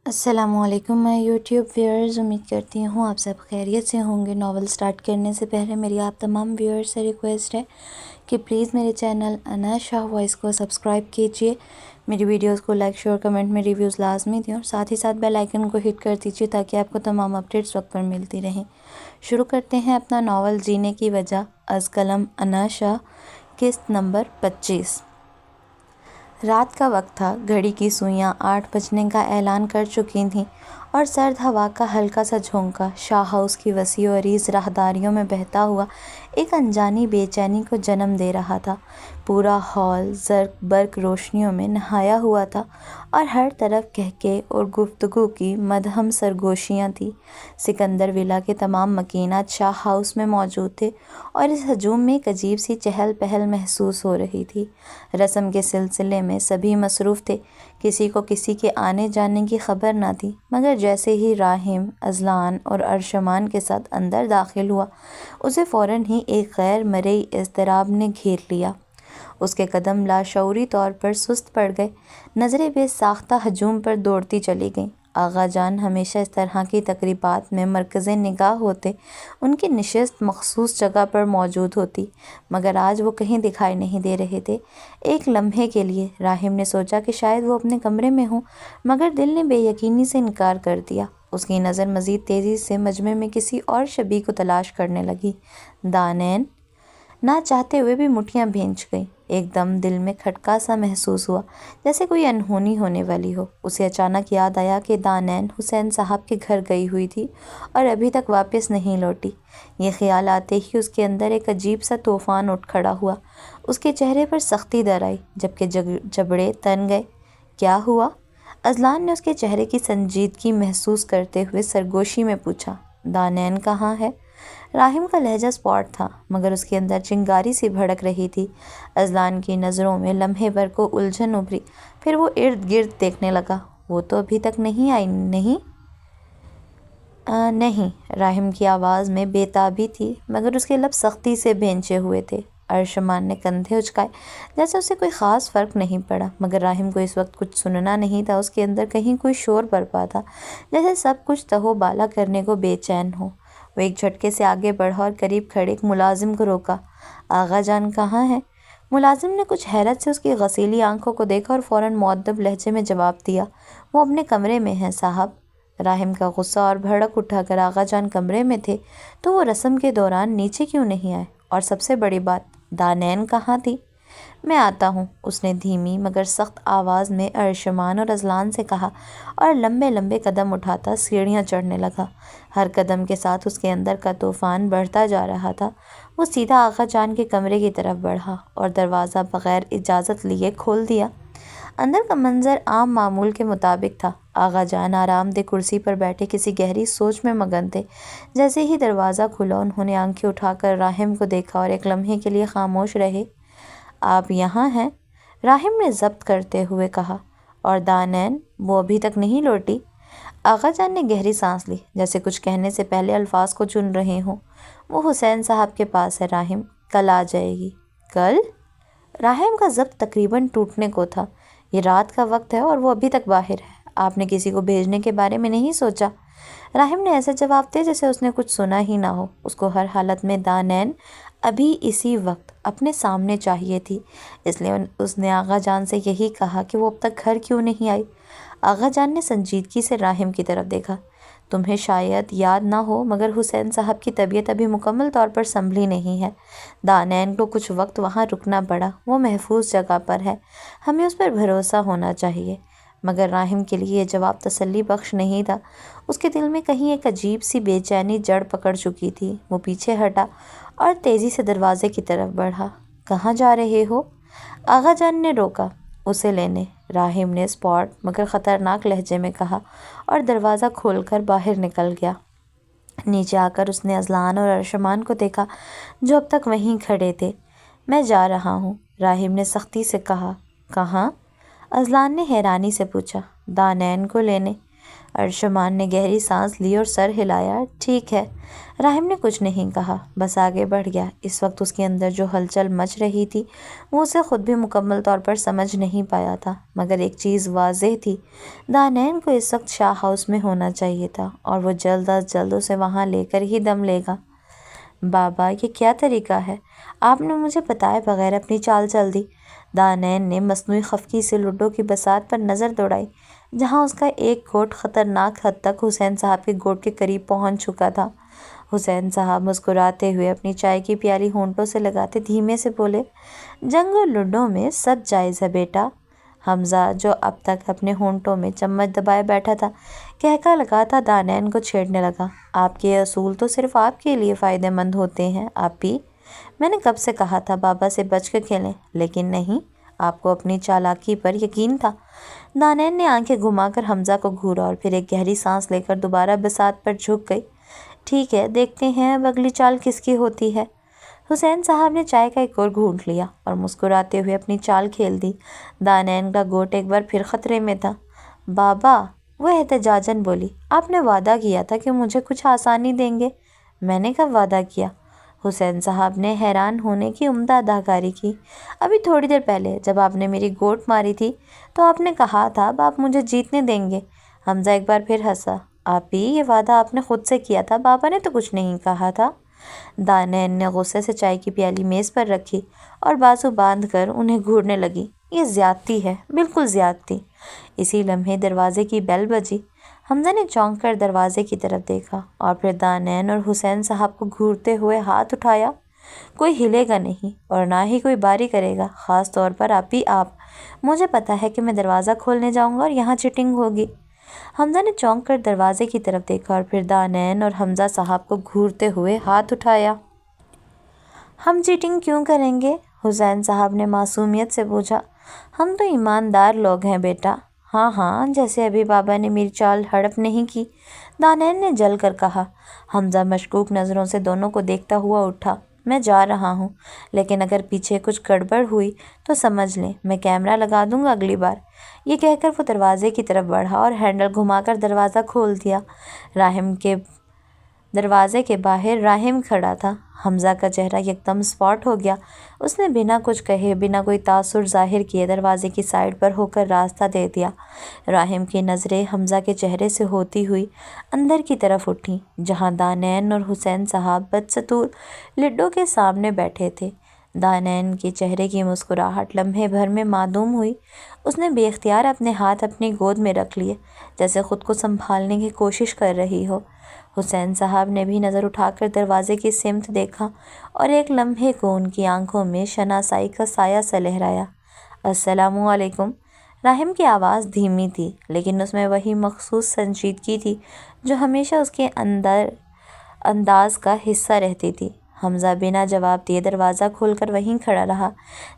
السلام علیکم میں یوٹیوب ویورز، امید کرتی ہوں آپ سب خیریت سے ہوں گے۔ ناول سٹارٹ کرنے سے پہلے میری آپ تمام ویورز سے ریکویسٹ ہے کہ پلیز میرے چینل انا شاہ وائس کو سبسکرائب کیجئے، میری ویڈیوز کو لائک شیئر کمنٹ میں ریویوز لازمی دیں اور ساتھ ہی ساتھ بیل آئیکن کو ہٹ کر دیجئے تاکہ آپ کو تمام اپڈیٹس وقت پر ملتی رہیں۔ شروع کرتے ہیں اپنا ناول جینے کی وجہ از قلم انا شاہ، قسط نمبر 25۔ رات کا وقت تھا، گھڑی کی سوئیاں 8 بجنے کا اعلان کر چکی تھیں اور سرد ہوا کا ہلکا سا جھونکا شاہ ہاؤس کی وسیع و عریض راہداریوں میں بہتا ہوا ایک انجانی بے چینی کو جنم دے رہا تھا۔ پورا ہال زرق برق روشنیوں میں نہایا ہوا تھا اور ہر طرف کہکے اور گفتگو کی مدہم سرگوشیاں تھیں۔ سکندر ولا کے تمام مکینات شاہ ہاؤس میں موجود تھے اور اس ہجوم میں ایک عجیب سی چہل پہل محسوس ہو رہی تھی۔ رسم کے سلسلے میں سبھی مصروف تھے، کسی کو کسی کے آنے جانے کی خبر نہ تھی، مگر جیسے ہی راحم اذلان اور ارشمان کے ساتھ اندر داخل ہوا، اسے فوراً ہی ایک غیر مرئی اضطراب نے گھیر لیا۔ اس کے قدم لاشعوری طور پر سست پڑ گئے، نظریں بے ساختہ ہجوم پر دوڑتی چلی گئیں۔ آغا جان ہمیشہ اس طرح کی تقریبات میں مرکز نگاہ ہوتے، ان کی نشست مخصوص جگہ پر موجود ہوتی، مگر آج وہ کہیں دکھائی نہیں دے رہے تھے۔ ایک لمحے کے لیے راحم نے سوچا کہ شاید وہ اپنے کمرے میں ہوں، مگر دل نے بے یقینی سے انکار کر دیا۔ اس کی نظر مزید تیزی سے مجمع میں کسی اور شبیہ کو تلاش کرنے لگی۔ دانین نہ چاہتے ہوئے بھی مٹھیاں بھینچ گئیں۔ ایک دم دل میں کھٹکا سا محسوس ہوا، جیسے کوئی انہونی ہونے والی ہو۔ اسے اچانک یاد آیا کہ دانین حسین صاحب کے گھر گئی ہوئی تھی اور ابھی تک واپس نہیں لوٹی۔ یہ خیال آتے ہی اس کے اندر ایک عجیب سا طوفان اٹھ کھڑا ہوا۔ اس کے چہرے پر سختی در آئی، جبکہ جبڑے تن گئے۔ کیا ہوا؟ اذلان نے اس کے چہرے کی سنجیدگی محسوس کرتے ہوئے سرگوشی میں پوچھا۔ دانین کہاں ہے؟ راحم کا لہجہ اسپاٹ تھا، مگر اس کے اندر چنگاری سی بھڑک رہی تھی۔ اذلان کی نظروں میں لمحے بھر کو الجھن ابھری، پھر وہ ارد گرد دیکھنے لگا۔ وہ تو ابھی تک نہیں آئی، نہیں؟ نہیں۔ راحم کی آواز میں بے تابی تھی، مگر اس کے لب سختی سے بھینچے ہوئے تھے۔ ارشمان نے کندھے اچکائے، جیسے اسے کوئی خاص فرق نہیں پڑا، مگر راحم کو اس وقت کچھ سننا نہیں تھا۔ اس کے اندر کہیں کوئی شور برپا تھا، جیسے سب کچھ تہو بالا کرنے کو بے چین ہو۔ وہ ایک جھٹکے سے آگے بڑھا اور قریب کھڑے ایک ملازم کو روکا۔ آغا جان کہاں ہیں؟ ملازم نے کچھ حیرت سے اس کی غسیلی آنکھوں کو دیکھا اور فوراً مؤدب لہجے میں جواب دیا، وہ اپنے کمرے میں ہیں صاحب۔ راحم کا غصہ اور بھڑک اٹھا۔ اگر آغا جان کمرے میں تھے تو وہ رسم کے دوران نیچے کیوں نہیں آئے؟ اور سب سے بڑی بات، دانین کہاں تھی؟ میں آتا ہوں، اس نے دھیمی مگر سخت آواز میں ارشمان اور اذلان سے کہا اور لمبے لمبے قدم اٹھاتا سیڑھیاں چڑھنے لگا۔ ہر قدم کے ساتھ اس کے اندر کا طوفان بڑھتا جا رہا تھا۔ وہ سیدھا آغا جان کے کمرے کی طرف بڑھا اور دروازہ بغیر اجازت لیے کھول دیا۔ اندر کا منظر عام معمول کے مطابق تھا۔ آغا جان آرام دہ کرسی پر بیٹھے کسی گہری سوچ میں مگن تھے۔ جیسے ہی دروازہ کھلا، انہوں نے آنکھیں اٹھا کر راحم کو دیکھا اور ایک لمحے کے لیے خاموش رہے۔ آپ یہاں ہیں؟ راحم نے ضبط کرتے ہوئے کہا۔ اور دانین، وہ ابھی تک نہیں لوٹی؟ آغا جان نے گہری سانس لی، جیسے کچھ کہنے سے پہلے الفاظ کو چن رہے ہوں۔ وہ حسین صاحب کے پاس ہے راحم، کل آ جائے گی۔ کل؟ راحم کا ضبط تقریباً ٹوٹنے کو تھا۔ یہ رات کا وقت ہے اور وہ ابھی تک باہر ہے۔ آپ نے کسی کو بھیجنے کے بارے میں نہیں سوچا؟ راحم نے ایسے جواب دیا جیسے اس نے کچھ سنا ہی نہ ہو۔ اس کو ہر حالت میں دانین ابھی اسی وقت اپنے سامنے چاہیے تھی، اس لیے اس نے آغا جان سے یہی کہا کہ وہ اب تک گھر کیوں نہیں آئی۔ آغا جان نے سنجیدگی سے راحم کی طرف دیکھا۔ تمہیں شاید یاد نہ ہو، مگر حسین صاحب کی طبیعت ابھی مکمل طور پر سنبھلی نہیں ہے۔ دانین کو کچھ وقت وہاں رکنا پڑا۔ وہ محفوظ جگہ پر ہے، ہمیں اس پر بھروسہ ہونا چاہیے۔ مگر راحم کے لیے یہ جواب تسلی بخش نہیں تھا۔ اس کے دل میں کہیں ایک عجیب سی بے چینی جڑ پکڑ چکی تھی۔ وہ پیچھے ہٹا اور تیزی سے دروازے کی طرف بڑھا۔ کہاں جا رہے ہو؟ آغا جان نے روکا۔ اسے لینے، راحم نے اسپاٹ مگر خطرناک لہجے میں کہا اور دروازہ کھول کر باہر نکل گیا۔ نیچے آ کر اس نے اذلان اور ارشمان کو دیکھا جو اب تک وہیں کھڑے تھے۔ میں جا رہا ہوں، راحم نے سختی سے کہا۔ کہاں؟ اذلان نے حیرانی سے پوچھا۔ دانین کو لینے۔ ارشمان نے گہری سانس لی اور سر ہلایا۔ ٹھیک ہے۔ راہم نے کچھ نہیں کہا، بس آگے بڑھ گیا۔ اس وقت اس کے اندر جو ہلچل مچ رہی تھی وہ اسے خود بھی مکمل طور پر سمجھ نہیں پایا تھا، مگر ایک چیز واضح تھی، دانین کو اس وقت شاہ ہاؤس میں ہونا چاہیے تھا اور وہ جلد از جلد اسے وہاں لے کر ہی دم لے گا۔ بابا، یہ کیا طریقہ ہے؟ آپ نے مجھے بتائے بغیر اپنی چال چل دی۔ دانین نے مصنوعی خفگی سے لڈو کی بساط پر نظر دوڑائی، جہاں اس کا ایک گوٹ خطرناک حد تک حسین صاحب کے گوٹ کے قریب پہنچ چکا تھا۔ حسین صاحب مسکراتے ہوئے اپنی چائے کی پیالی ہونٹوں سے لگاتے دھیمے سے بولے، جنگ و لڈو میں سب جائز ہے بیٹا۔ حمزہ، جو اب تک اپنے ہونٹوں میں چمچ دبائے بیٹھا تھا، کہکا لگاتا دانین کو چھیڑنے لگا۔ آپ کے اصول تو صرف آپ کے لیے فائدہ مند ہوتے ہیں آپی۔ میں نے کب سے کہا تھا بابا سے بچ کے کھیلیں، لیکن نہیں، آپ کو اپنی چالاکی پر یقین تھا۔ دانین نے آنکھیں گھما کر حمزہ کو گھورا اور پھر ایک گہری سانس لے کر دوبارہ بساط پر جھک گئی۔ ٹھیک ہے، دیکھتے ہیں اب اگلی چال کس کی ہوتی ہے۔ حسین صاحب نے چائے کا ایک اور گھونٹ لیا اور مسکراتے ہوئے اپنی چال کھیل دی۔ دانین کا گوٹ ایک بار پھر خطرے میں تھا۔ بابا، وہ احتجاجاً بولی، آپ نے وعدہ کیا تھا کہ مجھے کچھ آسانی دیں گے۔ میں نے کب وعدہ کیا؟ حسین صاحب نے حیران ہونے کی عمدہ اداکاری کی۔ ابھی تھوڑی دیر پہلے جب آپ نے میری گوٹ ماری تھی تو آپ نے کہا تھا اب آپ مجھے جیتنے دیں گے۔ حمزہ ایک بار پھر ہنسا۔ آپی، یہ وعدہ آپ نے خود سے کیا تھا، بابا نے تو کچھ نہیں کہا تھا۔ دانین نے غصے سے چائے کی پیالی میز پر رکھی اور بازو باندھ کر انہیں گھورنے لگی۔ یہ زیادتی ہے، بالکل زیادتی۔ اسی لمحے دروازے کی بیل بجی۔ حمزہ نے چونک کر دروازے کی طرف دیکھا اور پھر دانین اور حسین صاحب کو گھورتے ہوئے ہاتھ اٹھایا۔ کوئی ہلے گا نہیں اور نہ ہی کوئی باری کرے گا، خاص طور پر آپی آپ۔ مجھے پتا ہے کہ میں دروازہ کھولنے جاؤں گا اور یہاں چیٹنگ ہوگی۔ حمزہ نے چونک کر دروازے کی طرف دیکھا اور پھر دانین اور حمزہ صاحب کو گھورتے ہوئے ہاتھ اٹھایا۔ ہم چیٹنگ کیوں کریں گے؟ حسین صاحب نے معصومیت سے پوچھا۔ ہم تو ایماندار لوگ ہیں بیٹا۔ ہاں ہاں، جیسے ابھی بابا نے میری چال ہڑپ نہیں کی، دانین نے جل کر کہا۔ حمزہ مشکوک نظروں سے دونوں کو دیکھتا ہوا اٹھا۔ میں جا رہا ہوں، لیکن اگر پیچھے کچھ گڑبڑ ہوئی تو سمجھ لیں میں کیمرہ لگا دوں گا اگلی بار۔ یہ کہہ کر وہ دروازے کی طرف بڑھا اور ہینڈل گھما کر دروازہ کھول دیا۔ دروازے کے باہر راہم کھڑا تھا۔ حمزہ کا چہرہ یکدم اسپاٹ ہو گیا۔ اس نے بنا کچھ کہے، بنا کوئی تاثر ظاہر کیے دروازے کی سائڈ پر ہو کر راستہ دے دیا۔ راہم کی نظریں حمزہ کے چہرے سے ہوتی ہوئی اندر کی طرف اٹھیں، جہاں دانین اور حسین صاحب بدستور لڈو کے سامنے بیٹھے تھے۔ دانین کے چہرے کی مسکراہٹ لمحے بھر میں معدوم ہوئی۔ اس نے بے اختیار اپنے ہاتھ اپنی گود میں رکھ لیے، جیسے خود کو سنبھالنے کی کوشش کر رہی ہو۔ حسین صاحب نے بھی نظر اٹھا کر دروازے کی سمت دیکھا اور ایک لمحے کو ان کی آنکھوں میں شناسائی کا سایہ سا لہرایا۔ السلام علیکم۔ راہم کی آواز دھیمی تھی، لیکن اس میں وہی مخصوص سنجیدگی تھی جو ہمیشہ اس کے انداز کا حصہ رہتی تھی۔ حمزہ بنا جواب دیے دروازہ کھول کر وہیں کھڑا رہا،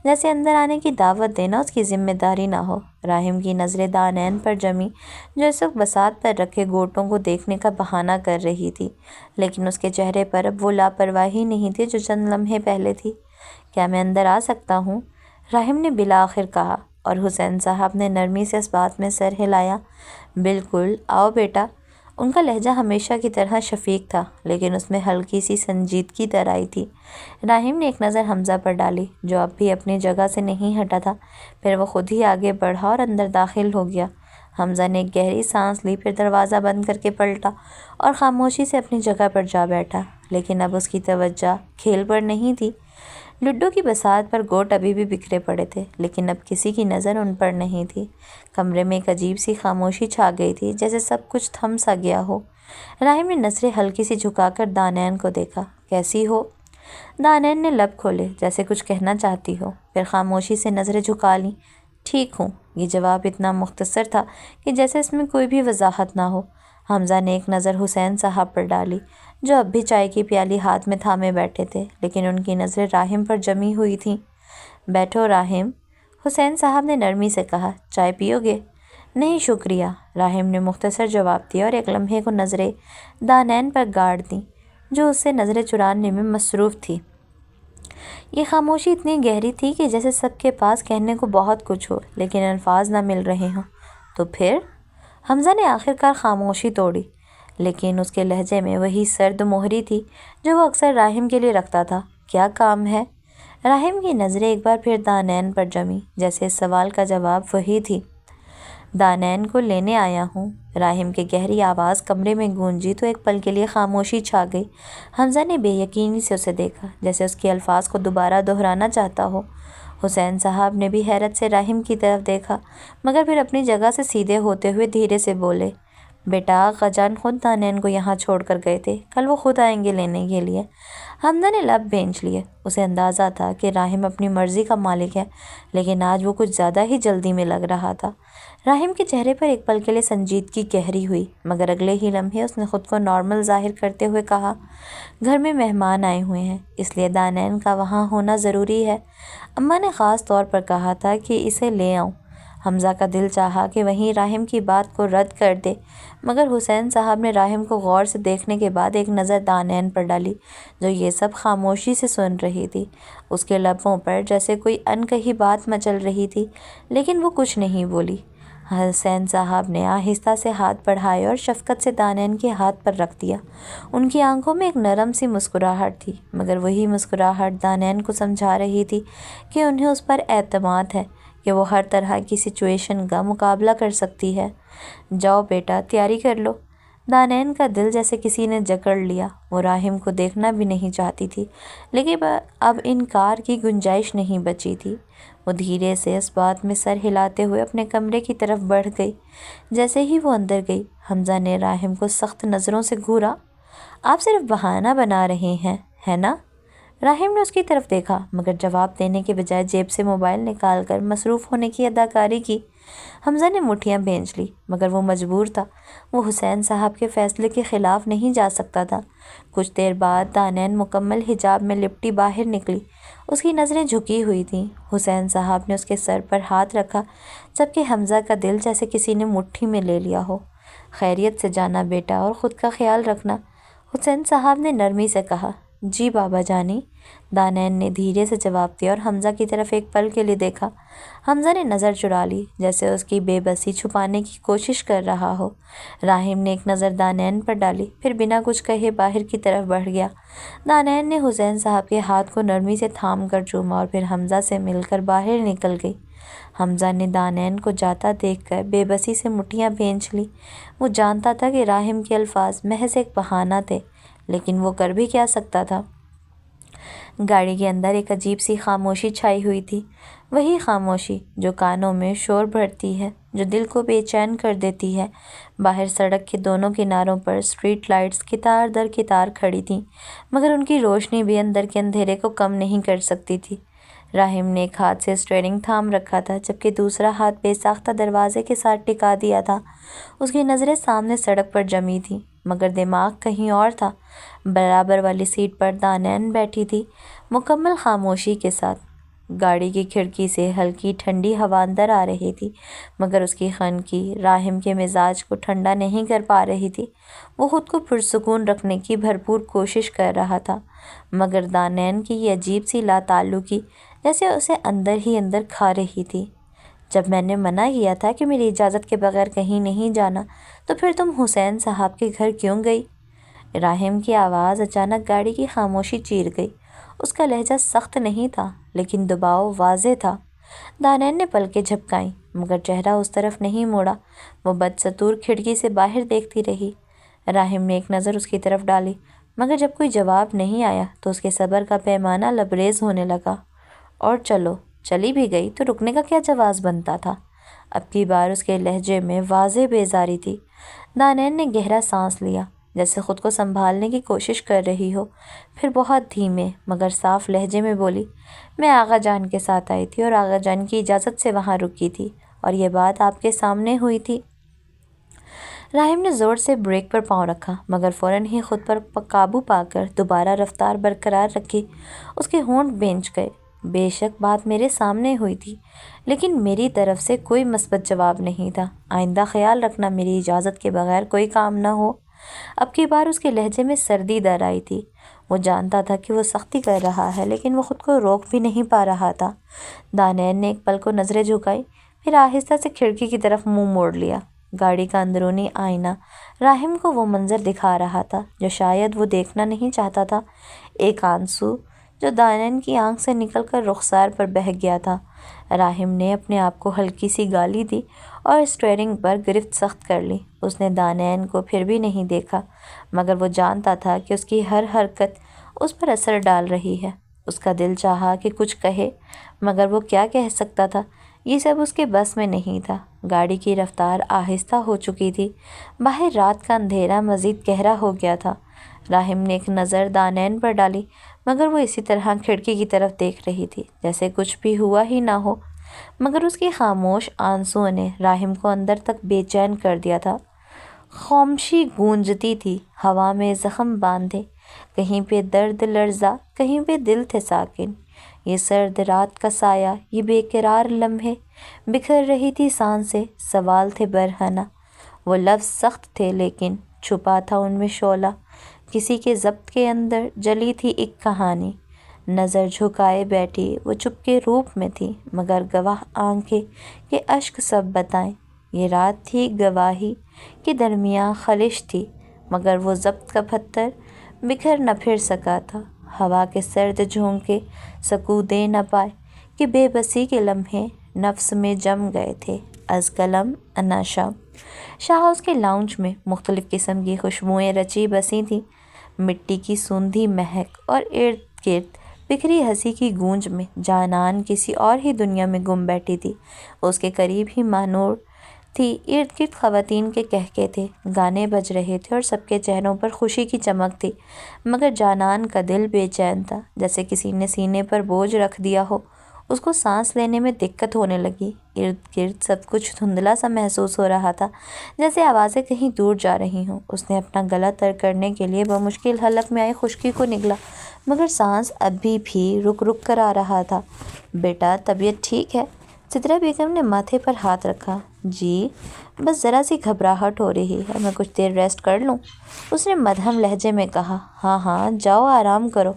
جیسے اندر آنے کی دعوت دینا اس کی ذمہ داری نہ ہو۔ راہم کی نظریں دانین پر جمی، جو اس وقت بساط پر رکھے گوٹوں کو دیکھنے کا بہانہ کر رہی تھی، لیکن اس کے چہرے پر اب وہ لاپرواہی نہیں تھی جو چند لمحے پہلے تھی۔ کیا میں اندر آ سکتا ہوں؟ راہم نے بالآخر کہا، اور حسین صاحب نے نرمی سے اس بات میں سر ہلایا۔ بالکل، آؤ بیٹا۔ ان کا لہجہ ہمیشہ کی طرح شفیق تھا، لیکن اس میں ہلکی سی سنجیدگی در آئی تھی۔ راہم نے ایک نظر حمزہ پر ڈالی، جو اب بھی اپنی جگہ سے نہیں ہٹا تھا، پھر وہ خود ہی آگے بڑھا اور اندر داخل ہو گیا۔ حمزہ نے ایک گہری سانس لی، پھر دروازہ بند کر کے پلٹا اور خاموشی سے اپنی جگہ پر جا بیٹھا، لیکن اب اس کی توجہ کھیل پر نہیں تھی۔ لڈو کی بساط پر گوٹ ابھی بھی بکھرے پڑے تھے، لیکن اب کسی کی نظر ان پر نہیں تھی۔ کمرے میں ایک عجیب سی خاموشی چھا گئی تھی، جیسے سب کچھ تھم سا گیا ہو۔ راہم نے نظریں ہلکی سی جھکا کر دانین کو دیکھا۔ کیسی ہو؟ دانین نے لب کھولے جیسے کچھ کہنا چاہتی ہو، پھر خاموشی سے نظریں جھکا لیں۔ ٹھیک ہوں۔ یہ جواب اتنا مختصر تھا کہ جیسے اس میں کوئی بھی وضاحت نہ ہو۔ حمزہ نے ایک نظر حسین صاحب پر ڈالی، جو اب بھی چائے کی پیالی ہاتھ میں تھامے بیٹھے تھے، لیکن ان کی نظریں راہم پر جمی ہوئی تھیں۔ بیٹھو راہم، حسین صاحب نے نرمی سے کہا۔ چائے پیو گے؟ نہیں شکریہ، راہم نے مختصر جواب دیا اور ایک لمحے کو نظریں دانین پر گاڑ دیں، جو اس سے نظریں چرانے میں مصروف تھی۔ یہ خاموشی اتنی گہری تھی کہ جیسے سب کے پاس کہنے کو بہت کچھ ہو، لیکن الفاظ نہ مل رہے ہوں۔ تو پھر؟ حمزہ نے آخر کار خاموشی توڑی، لیکن اس کے لہجے میں وہی سرد مہری تھی جو وہ اکثر راہم کے لیے رکھتا تھا۔ کیا کام ہے؟ راہم کی نظریں ایک بار پھر دانین پر جمی، جیسے اس سوال کا جواب وہی تھی۔ دانین کو لینے آیا ہوں۔ راہم کی گہری آواز کمرے میں گونجی تو ایک پل کے لیے خاموشی چھا گئی۔ حمزہ نے بے یقینی سے اسے دیکھا، جیسے اس کے الفاظ کو دوبارہ دہرانا چاہتا ہو۔ حسین صاحب نے بھی حیرت سے راہم کی طرف دیکھا، مگر پھر اپنی جگہ سے سیدھے ہوتے ہوئے دھیرے سے بولے، بیٹا آغا جان خود دانین کو یہاں چھوڑ کر گئے تھے، کل وہ خود آئیں گے لینے کے لیے۔ حمزہ نے لب بھینچ لیے۔ اسے اندازہ تھا کہ راہم اپنی مرضی کا مالک ہے، لیکن آج وہ کچھ زیادہ ہی جلدی میں لگ رہا تھا۔ راہم کے چہرے پر ایک پل کے لیے سنجیدگی گہری ہوئی، مگر اگلے ہی لمحے اس نے خود کو نارمل ظاہر کرتے ہوئے کہا، گھر میں مہمان آئے ہوئے ہیں، اس لیے دانین کا وہاں ہونا ضروری ہے۔ اماں نے خاص طور پر کہا تھا کہ اسے لے آؤں۔ حمزہ کا دل چاہا کہ وہیں راہم کی بات کو رد کر دے، مگر حسین صاحب نے راہم کو غور سے دیکھنے کے بعد ایک نظر دانین پر ڈالی، جو یہ سب خاموشی سے سن رہی تھی۔ اس کے لبوں پر جیسے کوئی انکہی بات مچل رہی تھی، لیکن وہ کچھ نہیں بولی۔ حسین صاحب نے آہستہ سے ہاتھ بڑھائے اور شفقت سے دانین کے ہاتھ پر رکھ دیا۔ ان کی آنکھوں میں ایک نرم سی مسکراہٹ تھی، مگر وہی مسکراہٹ دانین کو سمجھا رہی تھی کہ انہیں اس پر اعتماد ہے، کہ وہ ہر طرح کی سچویشن کا مقابلہ کر سکتی ہے۔ جاؤ بیٹا، تیاری کر لو۔ دانین کا دل جیسے کسی نے جکڑ لیا۔ وہ راہم کو دیکھنا بھی نہیں چاہتی تھی، لیکن اب انکار کی گنجائش نہیں بچی تھی۔ وہ دھیرے سے اس بات میں سر ہلاتے ہوئے اپنے کمرے کی طرف بڑھ گئی۔ جیسے ہی وہ اندر گئی، حمزہ نے راہم کو سخت نظروں سے گھورا۔ آپ صرف بہانہ بنا رہے ہیں، ہے نا؟ راہم نے اس کی طرف دیکھا، مگر جواب دینے کے بجائے جیب سے موبائل نکال کر مصروف ہونے کی اداکاری کی۔ حمزہ نے مٹھیاں بھینچ لی، مگر وہ مجبور تھا۔ وہ حسین صاحب کے فیصلے کے خلاف نہیں جا سکتا تھا۔ کچھ دیر بعد دانین مکمل حجاب میں لپٹی باہر نکلی۔ اس کی نظریں جھکی ہوئی تھیں۔ حسین صاحب نے اس کے سر پر ہاتھ رکھا، جبکہ حمزہ کا دل جیسے کسی نے مٹھی میں لے لیا ہو۔ خیریت سے جانا بیٹا، اور خود کا خیال رکھنا، حسین صاحب نے نرمی سے کہا۔ جی بابا جانی، دانین نے دھیرے سے جواب دیا اور حمزہ کی طرف ایک پل کے لیے دیکھا۔ حمزہ نے نظر چرا لی، جیسے اس کی بے بسی چھپانے کی کوشش کر رہا ہو۔ راہم نے ایک نظر دانین پر ڈالی، پھر بنا کچھ کہے باہر کی طرف بڑھ گیا۔ دانین نے حسین صاحب کے ہاتھ کو نرمی سے تھام کر چوما اور پھر حمزہ سے مل کر باہر نکل گئی۔ حمزہ نے دانین کو جاتا دیکھ کر بے بسی سے مٹھیاں بھینچ لی۔ وہ جانتا تھا کہ راہم کے الفاظ محض ایک بہانہ تھے، لیکن وہ کر بھی کیا سکتا تھا۔ گاڑی کے اندر ایک عجیب سی خاموشی چھائی ہوئی تھی، وہی خاموشی جو کانوں میں شور بھرتی ہے، جو دل کو بے چین کر دیتی ہے۔ باہر سڑک کے دونوں کناروں پر اسٹریٹ لائٹس قطار در قطار کھڑی تھیں، مگر ان کی روشنی بھی اندر کے اندھیرے کو کم نہیں کر سکتی تھی۔ راہم نے ایک ہاتھ سے اسٹیئرنگ تھام رکھا تھا، جبکہ دوسرا ہاتھ بے ساختہ دروازے کے ساتھ ٹکا دیا تھا۔ اس کی نظریں سامنے سڑک پر جمی تھیں، مگر دماغ کہیں اور تھا۔ برابر والی سیٹ پر دانین بیٹھی تھی، مکمل خاموشی کے ساتھ۔ گاڑی کی کھڑکی سے ہلکی ٹھنڈی ہوا اندر آ رہی تھی، مگر اس کی خنکی راہم کے مزاج کو ٹھنڈا نہیں کر پا رہی تھی۔ وہ خود کو پرسکون رکھنے کی بھرپور کوشش کر رہا تھا، مگر دانین کی یہ عجیب سی لا تعلقی جیسے اسے اندر ہی اندر کھا رہی تھی۔ جب میں نے منع کیا تھا کہ میری اجازت کے بغیر کہیں نہیں جانا، تو پھر تم حسین صاحب کے گھر کیوں گئی؟ راہم کی آواز اچانک گاڑی کی خاموشی چیر گئی۔ اس کا لہجہ سخت نہیں تھا، لیکن دباؤ واضح تھا۔ دانین نے پلکیں جھپکائیں، مگر چہرہ اس طرف نہیں موڑا۔ وہ بدستور کھڑکی سے باہر دیکھتی رہی۔ راہم نے ایک نظر اس کی طرف ڈالی، مگر جب کوئی جواب نہیں آیا تو اس کے صبر کا پیمانہ لبریز ہونے لگا۔ اور چلی بھی گئی تو رکنے کا کیا جواز بنتا تھا؟ اب کی بار اس کے لہجے میں واضح بیزاری تھی۔ دانین نے گہرا سانس لیا، جیسے خود کو سنبھالنے کی کوشش کر رہی ہو، پھر بہت دھیمے مگر صاف لہجے میں بولی، میں آغا جان کے ساتھ آئی تھی اور آغا جان کی اجازت سے وہاں رکی تھی، اور یہ بات آپ کے سامنے ہوئی تھی۔ راہم نے زور سے بریک پر پاؤں رکھا، مگر فوراً ہی خود پر قابو پا کر دوبارہ رفتار برقرار رکھی۔ اس کے ہونٹ بھینچ گئے۔ بے شک بات میرے سامنے ہوئی تھی، لیکن میری طرف سے کوئی مثبت جواب نہیں تھا۔ آئندہ خیال رکھنا میری اجازت کے بغیر کوئی کام نہ ہو۔ اب کی بار اس کے لہجے میں سردی در آئی تھی۔ وہ جانتا تھا کہ وہ سختی کر رہا ہے، لیکن وہ خود کو روک بھی نہیں پا رہا تھا۔ دانین نے ایک پل کو نظریں جھکائی، پھر آہستہ سے کھڑکی کی طرف منہ موڑ لیا۔ گاڑی کا اندرونی آئینہ راہم کو وہ منظر دکھا رہا تھا جو شاید وہ دیکھنا نہیں چاہتا تھا، ایک آنسو جو دانین کی آنکھ سے نکل کر رخسار پر بہہ گیا تھا۔ راہم نے اپنے آپ کو ہلکی سی گالی دی اور اسٹیئرنگ پر گرفت سخت کر لی۔ اس نے دانین کو پھر بھی نہیں دیکھا، مگر وہ جانتا تھا کہ اس کی ہر حرکت اس پر اثر ڈال رہی ہے۔ اس کا دل چاہا کہ کچھ کہے، مگر وہ کیا کہہ سکتا تھا؟ یہ سب اس کے بس میں نہیں تھا۔ گاڑی کی رفتار آہستہ ہو چکی تھی، باہر رات کا اندھیرا مزید گہرا ہو گیا تھا۔ راہم نے ایک نظر دانین پر ڈالی، مگر وہ اسی طرح کھڑکی کی طرف دیکھ رہی تھی جیسے کچھ بھی ہوا ہی نہ ہو۔ مگر اس کی خاموش آنسوؤں نے راہم کو اندر تک بے چین کر دیا تھا۔ خاموشی گونجتی تھی، ہوا میں زخم باندھے، کہیں پہ درد لرزا، کہیں پہ دل تھے ساکن۔ یہ سرد رات کا سایہ، یہ بے قرار لمحے، بکھر رہی تھی سانسیں، سوال تھے برہنہ۔ وہ لفظ سخت تھے لیکن چھپا تھا ان میں شعلہ، کسی کے ضبط کے اندر جلی تھی ایک کہانی۔ نظر جھکائے بیٹھی وہ چپ کے روپ میں تھی، مگر گواہ آنکھیں کہ اشک سب بتائیں۔ یہ رات تھی گواہی کے درمیان خلش تھی، مگر وہ ضبط کا پتھر بکھر نہ پھر سکا تھا۔ ہوا کے سرد جھونکے سکون دے نہ پائے کہ بے بسی کے لمحے نفس میں جم گئے تھے۔ از قلم انا شاہ۔ شاہ ہاؤس کے لاؤنج میں مختلف قسم کی خوشبوئیں رچی بسی تھیں، مٹی کی سوندھی مہک اور ارد گرد بکھری ہنسی کی گونج میں جانان کسی اور ہی دنیا میں گم بیٹھی تھی۔ اس کے قریب ہی مانور تھی، ارد گرد خواتین کے قہقہے تھے، گانے بج رہے تھے اور سب کے چہروں پر خوشی کی چمک تھی، مگر جانان کا دل بے چین تھا، جیسے کسی نے سینے پر بوجھ رکھ دیا ہو۔ اس کو سانس لینے میں دقت ہونے لگی، ارد گرد سب کچھ دھندلا سا محسوس ہو رہا تھا، جیسے آوازیں کہیں دور جا رہی ہوں۔ اس نے اپنا گلا تر کرنے کے لیے بمشکل حلق میں آئی خشکی کو نگلا، مگر سانس ابھی بھی رک رک کر آ رہا تھا۔ بیٹا طبیعت ٹھیک ہے؟ سدرا بیگم نے ماتھے پر ہاتھ رکھا۔ جی، بس ذرا سی گھبراہٹ ہو رہی ہے، میں کچھ دیر ریسٹ کر لوں؟ اس نے مدھم لہجے میں کہا۔ ہاں ہاں جاؤ آرام کرو۔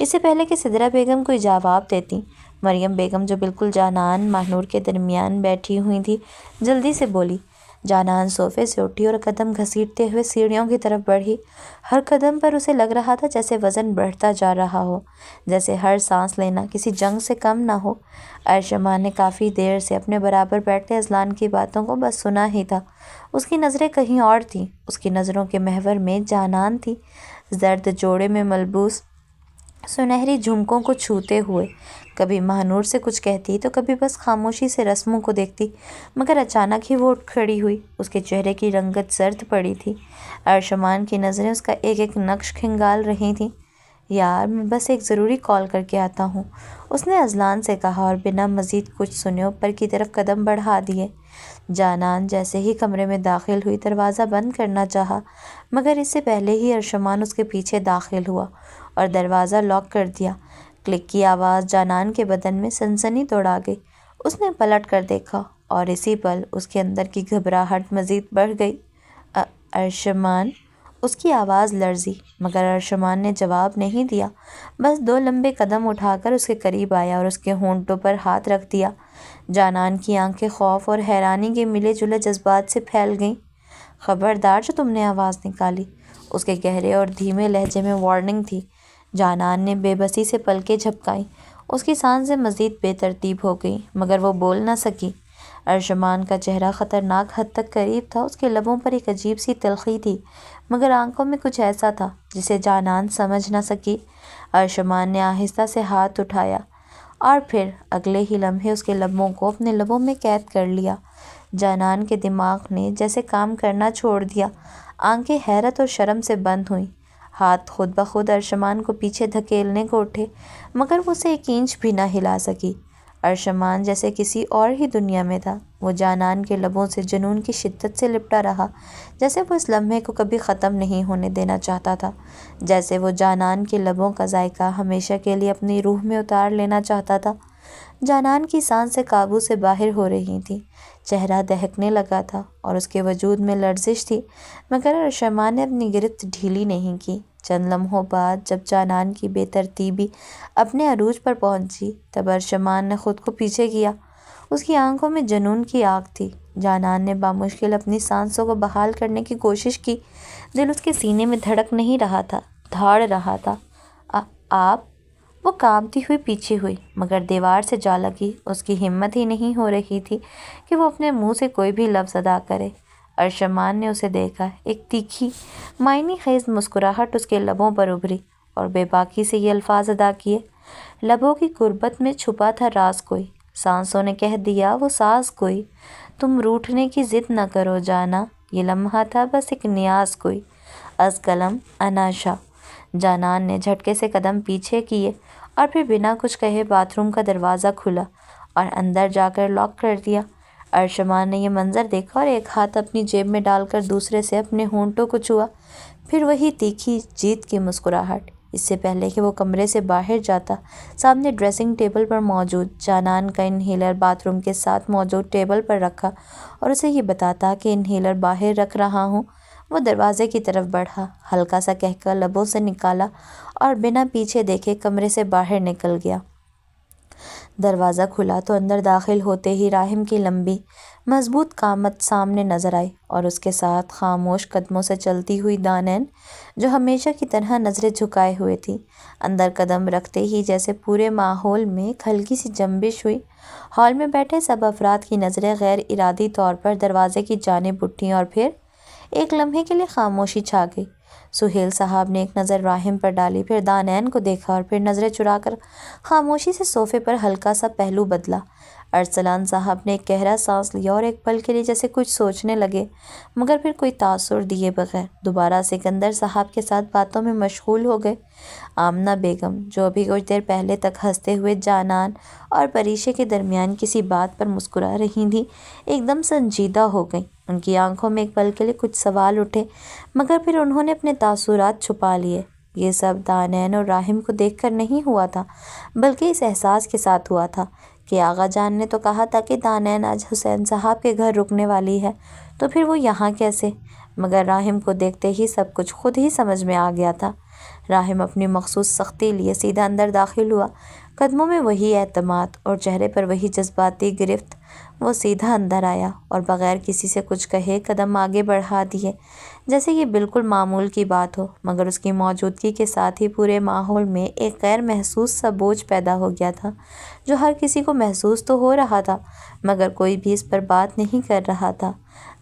اس سے پہلے کہ سدرا بیگم کوئی جواب دیتی، مریم بیگم جو بالکل جانان ماہنور کے درمیان بیٹھی ہوئی تھی جلدی سے بولی۔ جانان صوفے سے اٹھی اور قدم گھسیٹتے ہوئے سیڑھیوں کی طرف بڑھی۔ ہر قدم پر اسے لگ رہا تھا جیسے وزن بڑھتا جا رہا ہو، جیسے ہر سانس لینا کسی جنگ سے کم نہ ہو۔ ارشما نے کافی دیر سے اپنے برابر بیٹھے اذلان کی باتوں کو بس سنا ہی تھا۔ اس کی نظریں کہیں اور تھیں، اس کی نظروں کے محور میں جانان تھی، زرد جوڑے میں ملبوس سنہری جھمکوں کو چھوتے ہوئے۔ کبھی ماہنور سے کچھ کہتی تو کبھی بس خاموشی سے رسموں کو دیکھتی، مگر اچانک ہی وہ اٹھ کھڑی ہوئی۔ اس کے چہرے کی رنگت زرد پڑی تھی، ارشمان کی نظریں اس کا ایک ایک نقش کھنگال رہی تھیں۔ یار میں بس ایک ضروری کال کر کے آتا ہوں، اس نے اذلان سے کہا اور بنا مزید کچھ سنے اوپر کی طرف قدم بڑھا دیے۔ جانان جیسے ہی کمرے میں داخل ہوئی دروازہ بند کرنا چاہا، مگر اس سے پہلے ہی ارشمان اس کے پیچھے داخل ہوا اور دروازہ لاک کر دیا۔ کلک کی آواز جانان کے بدن میں سنسنی دوڑا گئی۔ اس نے پلٹ کر دیکھا اور اسی پل اس کے اندر کی گھبراہٹ مزید بڑھ گئی۔ ارشمان، اس کی آواز لرزی، مگر ارشمان نے جواب نہیں دیا، بس دو لمبے قدم اٹھا کر اس کے قریب آیا اور اس کے ہونٹوں پر ہاتھ رکھ دیا۔ جانان کی آنکھیں خوف اور حیرانی کے ملے جلے جذبات سے پھیل گئیں۔ خبردار جو تم نے آواز نکالی، اس کے گہرے اور دھیمے لہجے میں وارننگ تھی۔ جانان نے بے بسی سے پلکیں جھپکائیں، اس کی سانسیں مزید بے ترتیب ہو گئیں، مگر وہ بول نہ سکی۔ ارشمان کا چہرہ خطرناک حد تک قریب تھا، اس کے لبوں پر ایک عجیب سی تلخی تھی، مگر آنکھوں میں کچھ ایسا تھا جسے جانان سمجھ نہ سکی۔ ارشمان نے آہستہ سے ہاتھ اٹھایا اور پھر اگلے ہی لمحے اس کے لبوں کو اپنے لبوں میں قید کر لیا۔ جانان کے دماغ نے جیسے کام کرنا چھوڑ دیا، آنکھیں حیرت اور شرم سے بند ہوئیں۔ ہاتھ خود بخود ارشمان کو پیچھے دھکیلنے کو اٹھے، مگر وہ اسے ایک انچ بھی نہ ہلا سکی۔ ارشمان جیسے کسی اور ہی دنیا میں تھا، وہ جانان کے لبوں سے جنون کی شدت سے لپٹا رہا، جیسے وہ اس لمحے کو کبھی ختم نہیں ہونے دینا چاہتا تھا، جیسے وہ جانان کے لبوں کا ذائقہ ہمیشہ کے لیے اپنی روح میں اتار لینا چاہتا تھا۔ جانان کی سانسیں قابو سے باہر ہو رہی تھیں، چہرہ دہکنے لگا تھا اور اس کے وجود میں لرزش تھی، مگر ارشمان نے اپنی گرفت ڈھیلی نہیں کی۔ چند لمحوں بعد جب جانان کی بے ترتیبی اپنے عروج پر پہنچی، تب ارشمان نے خود کو پیچھے کیا۔ اس کی آنکھوں میں جنون کی آگ تھی، جانان نے بامشکل اپنی سانسوں کو بحال کرنے کی کوشش کی۔ دل اس کے سینے میں دھڑک نہیں رہا تھا، دھاڑ رہا تھا۔ آپ؟ وہ کانپتی ہوئی پیچھے ہوئی، مگر دیوار سے جا لگی۔ اس کی ہمت ہی نہیں ہو رہی تھی کہ وہ اپنے منہ سے کوئی بھی لفظ ادا کرے۔ ارشمان نے اسے دیکھا۔ ایک تیکھی معنی خیز مسکراہٹ اس کے لبوں پر ابھری اور بے باکی سے یہ الفاظ ادا کیے۔ لبوں کی قربت میں چھپا تھا راز کوئی، سانسوں نے کہہ دیا وہ ساز کوئی۔ تم روٹھنے کی ضد نہ کرو جانا، یہ لمحہ تھا بس ایک نیاز کوئی۔ از قلم اناشا۔ جانان نے جھٹکے سے قدم پیچھے کیے اور پھر بنا کچھ کہے باتھ روم کا دروازہ کھلا اور اندر جا کر لاک کر دیا۔ ارشمان نے یہ منظر دیکھا اور ایک ہاتھ اپنی جیب میں ڈال کر دوسرے سے اپنے ہونٹوں کو چھوا۔ پھر وہی تیکھی جیت کی مسکراہٹ۔ اس سے پہلے کہ وہ کمرے سے باہر جاتا، سامنے ڈریسنگ ٹیبل پر موجود جانان کا انہیلر باتھ روم کے ساتھ موجود ٹیبل پر رکھا اور اسے یہ بتاتا کہ انہیلر باہر رکھ رہا ہوں، وہ دروازے کی طرف بڑھا، ہلکا سا کہہ کر لبوں سے نکالا اور بنا پیچھے دیکھے کمرے سے باہر نکل گیا۔ دروازہ کھلا تو اندر داخل ہوتے ہی راہم کی لمبی مضبوط قامت سامنے نظر آئی اور اس کے ساتھ خاموش قدموں سے چلتی ہوئی دانین جو ہمیشہ کی طرح نظریں جھکائے ہوئے تھی۔ اندر قدم رکھتے ہی جیسے پورے ماحول میں ہلکی سی جنبش ہوئی۔ ہال میں بیٹھے سب افراد کی نظریں غیر ارادی طور پر دروازے کی جانب اٹھیں اور پھر ایک لمحے کے لیے خاموشی چھا گئی۔ سہیل صاحب نے ایک نظر راہم پر ڈالی، پھر دانین کو دیکھا اور پھر نظریں چرا کر خاموشی سے صوفے پر ہلکا سا پہلو بدلا۔ ارسلان صاحب نے ایک گہرا سانس لیا اور ایک پل کے لیے جیسے کچھ سوچنے لگے، مگر پھر کوئی تاثر دیے بغیر دوبارہ سکندر صاحب کے ساتھ باتوں میں مشغول ہو گئے۔ آمنہ بیگم جو ابھی کچھ دیر پہلے تک ہنستے ہوئے جانان اور پریشے کے درمیان کسی بات پر مسکرا رہی تھیں، ایک دم سنجیدہ ہو گئیں۔ ان کی آنکھوں میں ایک پل کے لیے کچھ سوال اٹھے، مگر پھر انہوں نے اپنے تاثرات چھپا لیے۔ یہ سب دانین اور راہم کو دیکھ کر نہیں ہوا تھا، بلکہ اس احساس کے ساتھ ہوا تھا کہ آغا جان نے تو کہا تھا کہ دانین آج حسین صاحب کے گھر رکنے والی ہے، تو پھر وہ یہاں کیسے؟ مگر راہم کو دیکھتے ہی سب کچھ خود ہی سمجھ میں آ گیا تھا۔ راہم اپنی مخصوص سختی لیے سیدھا اندر داخل ہوا، قدموں میں وہی اعتماد اور چہرے پر وہی جذباتی گرفت۔ وہ سیدھا اندر آیا اور بغیر کسی سے کچھ کہے قدم آگے بڑھا دیے، جیسے یہ بالکل معمول کی بات ہو، مگر اس کی موجودگی کے ساتھ ہی پورے ماحول میں ایک غیر محسوس سا بوجھ پیدا ہو گیا تھا، جو ہر کسی کو محسوس تو ہو رہا تھا، مگر کوئی بھی اس پر بات نہیں کر رہا تھا۔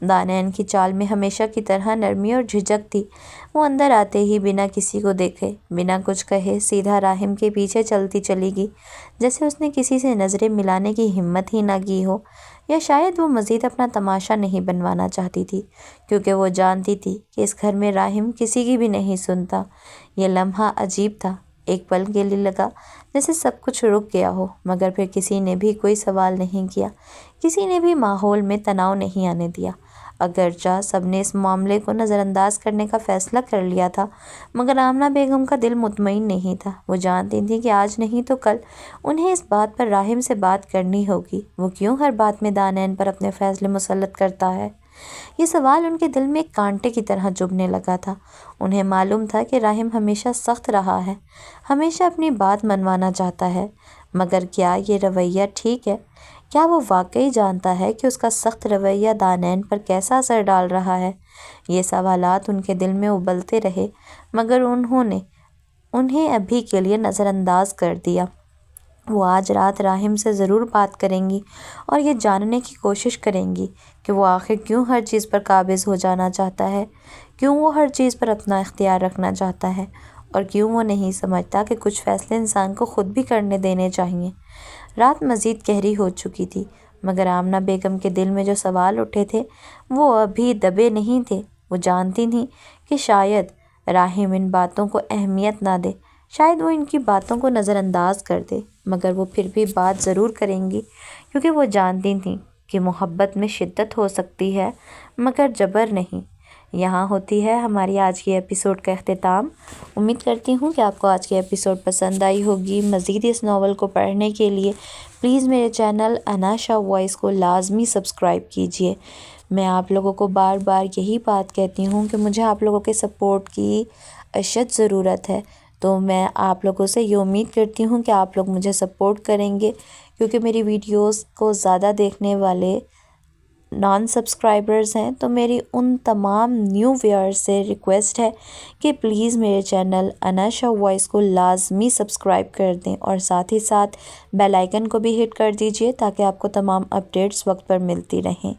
دانین کی چال میں ہمیشہ کی طرح نرمی اور جھجک تھی۔ وہ اندر آتے ہی بنا کسی کو دیکھے، بنا کچھ کہے سیدھا راہم کے پیچھے چلتی چلی گئی، جیسے اس نے کسی سے نظریں ملانے کی ہمت ہی نہ کی ہو، یا شاید وہ مزید اپنا تماشا نہیں بنوانا چاہتی تھی، کیونکہ وہ جانتی تھی کہ اس گھر میں راہم کسی کی بھی نہیں سنتا۔ یہ لمحہ عجیب تھا، ایک پل کے لیے لگا جیسے سب کچھ رک گیا ہو، مگر پھر کسی نے بھی کوئی سوال نہیں کیا، کسی نے بھی ماحول میں تناؤ نہیں آنے دیا۔ اگرچہ سب نے اس معاملے کو نظر انداز کرنے کا فیصلہ کر لیا تھا، مگر آمنہ بیگم کا دل مطمئن نہیں تھا۔ وہ جانتی تھی کہ آج نہیں تو کل انہیں اس بات پر راہم سے بات کرنی ہوگی۔ وہ کیوں ہر بات میں دانین پر اپنے فیصلے مسلط کرتا ہے؟ یہ سوال ان کے دل میں ایک کانٹے کی طرح چبھنے لگا تھا۔ انہیں معلوم تھا کہ راہم ہمیشہ سخت رہا ہے، ہمیشہ اپنی بات منوانا چاہتا ہے، مگر کیا یہ رویہ ٹھیک ہے؟ کیا وہ واقعی جانتا ہے کہ اس کا سخت رویہ دانین پر کیسا اثر ڈال رہا ہے؟ یہ سوالات ان کے دل میں ابلتے رہے، مگر انہیں ابھی کے لیے نظر انداز کر دیا۔ وہ آج رات راہم سے ضرور بات کریں گی اور یہ جاننے کی کوشش کریں گی کہ وہ آخر کیوں ہر چیز پر قابض ہو جانا چاہتا ہے، کیوں وہ ہر چیز پر اپنا اختیار رکھنا چاہتا ہے، اور کیوں وہ نہیں سمجھتا کہ کچھ فیصلے انسان کو خود بھی کرنے دینے چاہیے۔ رات مزید گہری ہو چکی تھی، مگر آمنہ بیگم کے دل میں جو سوال اٹھے تھے وہ ابھی دبے نہیں تھے۔ وہ جانتی تھیں کہ شاید راہم ان باتوں کو اہمیت نہ دے، شاید وہ ان کی باتوں کو نظر انداز کر دے، مگر وہ پھر بھی بات ضرور کریں گی، کیونکہ وہ جانتی تھیں کہ محبت میں شدت ہو سکتی ہے مگر جبر نہیں۔ یہاں ہوتی ہے ہماری آج کی ایپیسوڈ کا اختتام۔ امید کرتی ہوں کہ آپ کو آج کی ایپیسوڈ پسند آئی ہوگی۔ مزید اس ناول کو پڑھنے کے لیے پلیز میرے چینل اناشا وائس کو لازمی سبسکرائب کیجیے۔ میں آپ لوگوں کو بار بار یہی بات کہتی ہوں کہ مجھے آپ لوگوں کے سپورٹ کی اشد ضرورت ہے، تو میں آپ لوگوں سے یہ امید کرتی ہوں کہ آپ لوگ مجھے سپورٹ کریں گے، کیونکہ میری ویڈیوز کو زیادہ دیکھنے والے نان سبسکرائبرز ہیں تو میری ان تمام نیو ویئرز سے ریکویسٹ ہے کہ پلیز میرے چینل اناشا وائس کو لازمی سبسکرائب کر دیں اور ساتھ ہی ساتھ بیل آئیکن کو بھی ہٹ کر دیجئے تاکہ آپ کو تمام اپڈیٹس وقت پر ملتی رہیں۔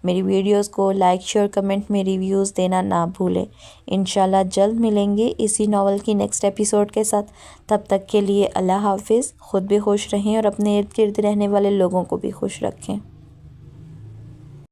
میری ویڈیوز کو لائک شیئر کمنٹ میں ریویوز دینا نہ بھولیں۔ انشاءاللہ جلد ملیں گے اسی ناول کی نیکسٹ ایپیسوڈ کے ساتھ۔ تب تک کے لیے اللہ حافظ، خود بھی خوش رہیں اور اپنے ارد گرد رہنے والے لوگوں کو بھی خوش رکھیں۔